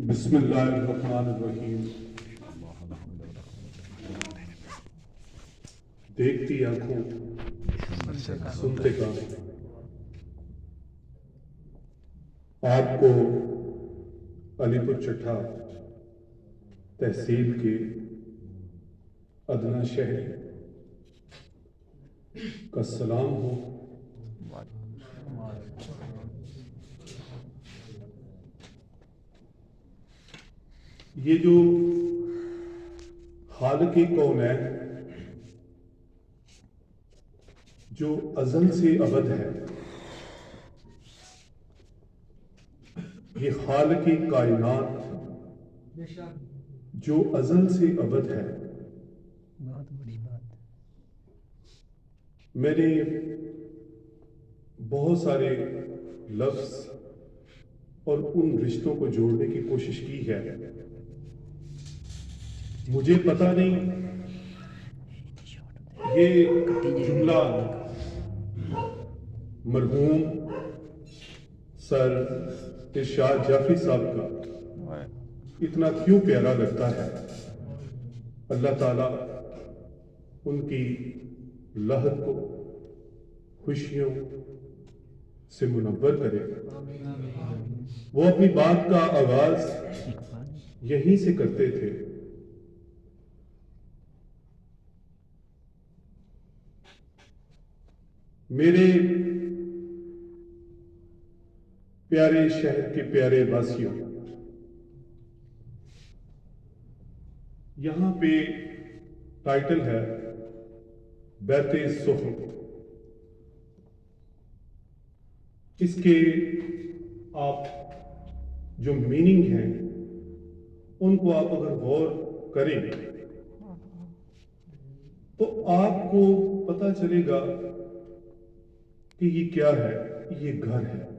بسم اللہ الرحمن الرحیم۔ دیکھتی آنکھوں سنتے کانوں، آپ کو علی پور چٹھا تحصیل کے ادنا شہر کا سلام ہو۔ یہ جو خالق کون ہے، جو ازل سے ابد ہے، یہ خالق کائنات جو ازل سے ابد ہے، بہت بڑی بات۔ میں نے بہت سارے لفظ اور ان رشتوں کو جوڑنے کی کوشش کی ہے۔ مجھے پتہ نہیں یہ جملہ مرحوم سر ارشاد جعفری صاحب کا اتنا کیوں پیارا لگتا ہے۔ اللہ تعالیٰ ان کی لحد کو خوشیوں سے منور کرے۔ وہ اپنی بات کا آغاز یہیں سے کرتے تھے۔ میرے پیارے شہر کے پیارے واسیوں، یہاں پہ ٹائٹل ہے بیت سقوط۔ اس کے آپ جو میننگ ہیں ان کو آپ اگر غور کریں تو آپ کو پتہ چلے گا کہ یہ کیا ہے۔ یہ گھر ہے۔